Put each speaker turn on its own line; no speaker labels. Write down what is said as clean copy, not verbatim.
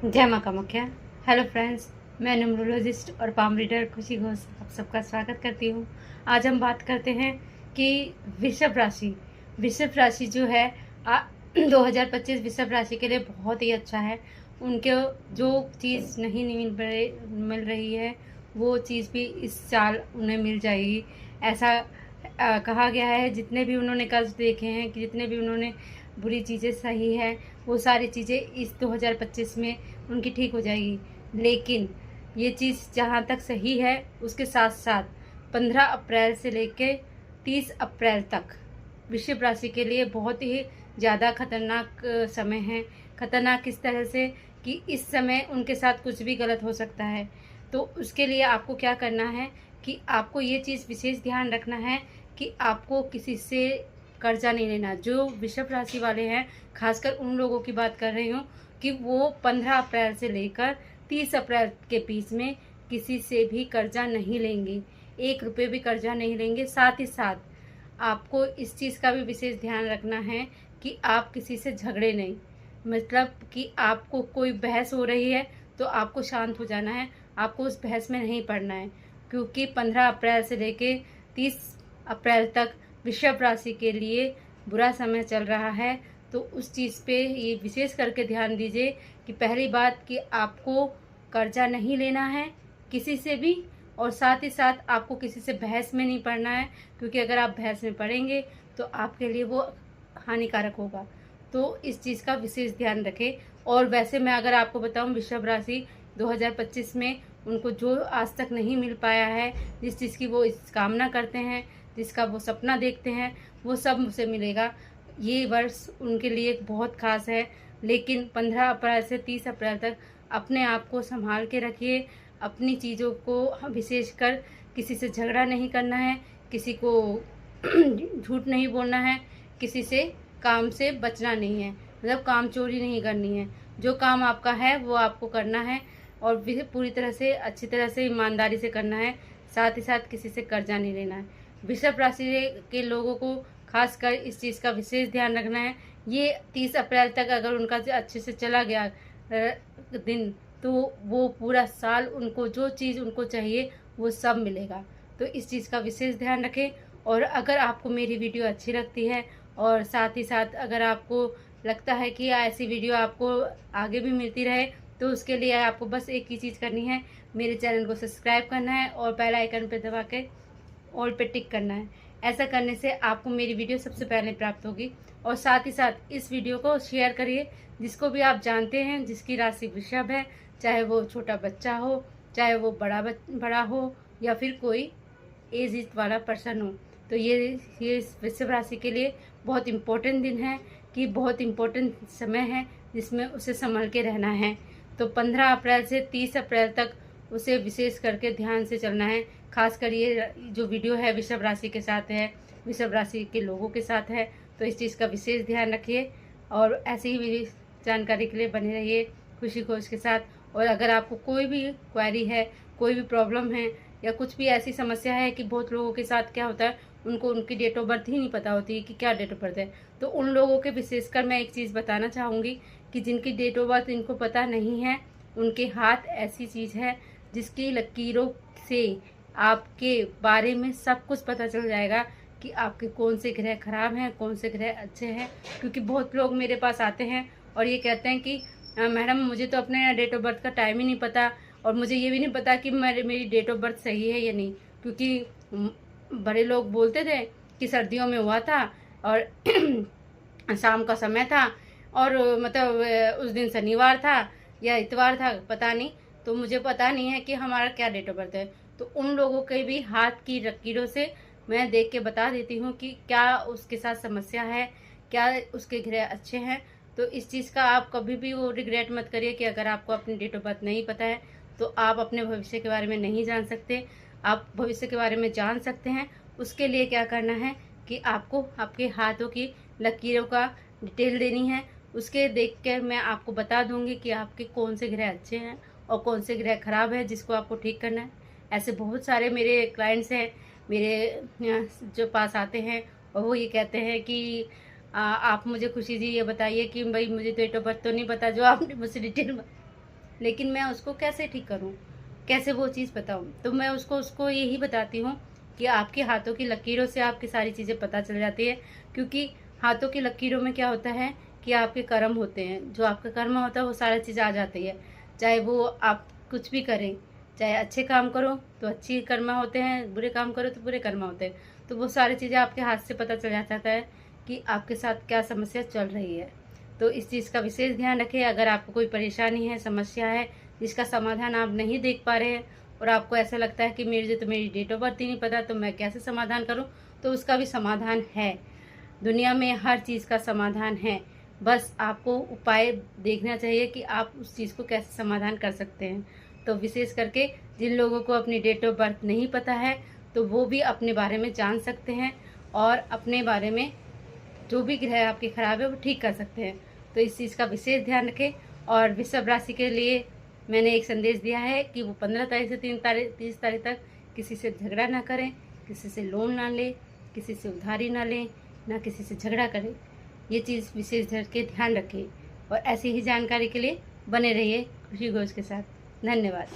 जय माँ Kamakhya. Hello friends, मैं न्यूमरोलॉजिस्ट और पाम रीडर खुशी घोष आप सबका स्वागत करती हूँ। आज हम बात करते हैं कि वृषभ राशि जो है 2025 वृषभ राशि के लिए बहुत ही अच्छा है। उनके जो चीज़ नहीं मिल रही है वो चीज़ भी इस साल उन्हें मिल जाएगी। ऐसा कहा गया है, जितने भी उन्होंने कष्ट देखे हैं, कि जितने भी उन्होंने बुरी चीज़ें सही है, वो सारी चीज़ें इस 2025 में उनकी ठीक हो जाएगी। लेकिन ये चीज़ जहाँ तक सही है, उसके साथ साथ 15 अप्रैल से लेकर 30 अप्रैल तक वृषभ राशि के लिए बहुत ही ज़्यादा खतरनाक समय है। खतरनाक इस तरह से कि इस समय उनके साथ कुछ भी गलत हो सकता है। तो उसके लिए आपको क्या करना है कि आपको ये चीज़ विशेष ध्यान रखना है कि आपको किसी से कर्जा नहीं लेना। जो वृषभ राशि वाले हैं, खासकर उन लोगों की बात कर रही हूँ कि वो 15 अप्रैल से लेकर 30 अप्रैल के बीच में किसी से भी कर्जा नहीं लेंगे, 1 रुपये भी कर्जा नहीं लेंगे। साथ ही साथ आपको इस चीज़ का भी विशेष ध्यान रखना है कि आप किसी से झगड़े नहीं। मतलब कि आपको कोई बहस हो रही है तो आपको शांत हो जाना है, आपको उस बहस में नहीं पड़ना है, क्योंकि 15 अप्रैल से लेके 30 अप्रैल तक वृषभ राशि के लिए बुरा समय चल रहा है। तो उस चीज़ पे ये विशेष करके ध्यान दीजिए कि पहली बात कि आपको कर्जा नहीं लेना है किसी से भी, और साथ ही साथ आपको किसी से बहस में नहीं पड़ना है, क्योंकि अगर आप बहस में पड़ेंगे तो आपके लिए वो हानिकारक होगा। तो इस चीज़ का विशेष ध्यान रखें। और वैसे मैं अगर आपको बताऊं, वृषभ राशि 2025 में उनको जो आज तक नहीं मिल पाया है, जिस चीज़ की वो इस कामना करते हैं, जिसका वो सपना देखते हैं, वो सब मुझे मिलेगा। ये वर्ष उनके लिए बहुत ख़ास है। लेकिन 15 अप्रैल से 30 अप्रैल तक अपने आप को संभाल के रखिए। अपनी चीज़ों को विशेषकर किसी से झगड़ा नहीं करना है, किसी को झूठ नहीं बोलना है, किसी से काम से बचना नहीं है, मतलब काम चोरी नहीं करनी है। जो काम आपका है वो आपको करना है, और पूरी तरह से अच्छी तरह से ईमानदारी से करना है। साथ ही साथ किसी से कर्जा नहीं लेना है। वृषभ राशि के लोगों को खासकर इस चीज़ का विशेष ध्यान रखना है। ये 30 अप्रैल तक अगर उनका अच्छे से चला गया दिन, तो वो पूरा साल उनको जो चीज़ उनको चाहिए वो सब मिलेगा। तो इस चीज़ का विशेष ध्यान रखें। और अगर आपको मेरी वीडियो अच्छी लगती है, और साथ ही साथ अगर आपको लगता है कि ऐसी वीडियो आपको आगे भी मिलती रहे, तो उसके लिए आपको बस एक ही चीज़ करनी है, मेरे चैनल को सब्सक्राइब करना है और बेल आइकन पर दबा के ऑल पे टिक करना है। ऐसा करने से आपको मेरी वीडियो सबसे पहले प्राप्त होगी। और साथ ही साथ इस वीडियो को शेयर करिए, जिसको भी आप जानते हैं जिसकी राशि वृषभ है, चाहे वो छोटा बच्चा हो, चाहे वो बड़ा हो, या फिर कोई एज वाला पर्सन हो। तो ये वृषभ राशि के लिए बहुत इम्पोर्टेंट दिन है, कि बहुत इम्पोर्टेंट समय है जिसमें उसे संभल के रहना है। तो 15 अप्रैल से 30 अप्रैल तक उसे विशेष करके ध्यान से चलना है। खासकर ये जो वीडियो है वृषभ राशि के साथ है, वृषभ राशि के लोगों के साथ है। तो इस चीज़ का विशेष ध्यान रखिए, और ऐसी ही जानकारी के लिए बने रहिए खुशी खोज के साथ। और अगर आपको कोई भी क्वेरी है, कोई भी प्रॉब्लम है, या कुछ भी ऐसी समस्या है कि बहुत लोगों के साथ क्या होता है, उनको उनकी डेट ऑफ बर्थ ही नहीं पता होती कि क्या डेट ऑफ बर्थ है, तो उन लोगों के विशेषकर मैं एक चीज़ बताना चाहूँगी कि जिनकी डेट ऑफ बर्थ इनको पता नहीं है, उनके हाथ ऐसी चीज़ है जिसकी लकीरों से आपके बारे में सब कुछ पता चल जाएगा कि आपके कौन से ग्रह खराब हैं, कौन से ग्रह अच्छे हैं। क्योंकि बहुत लोग मेरे पास आते हैं और ये कहते हैं कि मैडम मुझे तो अपने डेट ऑफ बर्थ का टाइम ही नहीं पता, और मुझे ये भी नहीं पता कि मेरी डेट ऑफ बर्थ सही है या नहीं। क्योंकि बड़े लोग बोलते थे कि सर्दियों में हुआ था और शाम का समय था, और मतलब उस दिन शनिवार था या इतवार था, पता नहीं। तो मुझे पता नहीं है कि हमारा क्या डेट ऑफ बर्थ है। तो उन लोगों के भी हाथ की लकीरों से मैं देख के बता देती हूँ कि क्या उसके साथ समस्या है, क्या उसके ग्रह अच्छे हैं। तो इस चीज़ का आप कभी भी वो रिग्रेट मत करिए कि अगर आपको अपनी डेट ऑफ बर्थ नहीं पता है तो आप अपने भविष्य के बारे में नहीं जान सकते। आप भविष्य के बारे में जान सकते हैं। उसके लिए क्या करना है कि आपको आपके हाथों की लकीरों का डिटेल देनी है। उसके देख कर मैं आपको बता दूंगी कि आपके कौन से ग्रह अच्छे हैं और कौन से ग्रह खराब है, जिसको आपको ठीक करना है। ऐसे बहुत सारे मेरे क्लाइंट्स हैं मेरे जो पास आते हैं, और वो ये कहते हैं कि आप मुझे खुशी जी ये बताइए कि भाई मुझे डेट ऑफ बर्थ तो नहीं पता जो आपने मुझसे डिटेल लेकिन मैं उसको कैसे ठीक करूँ, कैसे वो चीज़ बताऊँ। तो मैं उसको यही बताती हूँ कि आपके हाथों की लकीरों से आपकी सारी चीज़ें पता चल जाती है, क्योंकि हाथों की लकीरों में क्या होता है कि आपके कर्म होते हैं, जो आपका कर्म होता है वो सारी चीज़ आ जाती है। चाहे वो आप कुछ भी करें, चाहे अच्छे काम करो तो अच्छी कर्म होते हैं, बुरे काम करो तो बुरे कर्म होते हैं। तो वो सारी चीज़ें आपके हाथ से पता चल जाता है कि आपके साथ क्या समस्या चल रही है। तो इस चीज़ का विशेष ध्यान रखें। अगर आपको कोई परेशानी है, समस्या है, जिसका समाधान आप नहीं देख पा रहे हैं और आपको ऐसा लगता है कि मेरी डेट ऑफ बर्थ ही नहीं पता, तो मैं कैसे समाधान करूं, तो उसका भी समाधान है। दुनिया में हर चीज़ का समाधान है। बस आपको उपाय देखना चाहिए कि आप उस चीज़ को कैसे समाधान कर सकते हैं। तो विशेष करके जिन लोगों को अपनी डेट ऑफ बर्थ नहीं पता है, तो वो भी अपने बारे में जान सकते हैं और अपने बारे में जो भी ग्रह आपके खराब है वो ठीक कर सकते हैं। तो इस चीज़ का विशेष ध्यान रखें। और वृषभ राशि के लिए मैंने एक संदेश दिया है कि वो 15 तारीख से 30 तारीख तक किसी से झगड़ा ना करें, किसी से लोन ना लें, किसी से उधारी ना लें, ना किसी से झगड़ा करें। ये चीज़ विशेष करके ध्यान रखें और ऐसी ही जानकारी के लिए बने रहिए खुशी घोष के साथ। धन्यवाद।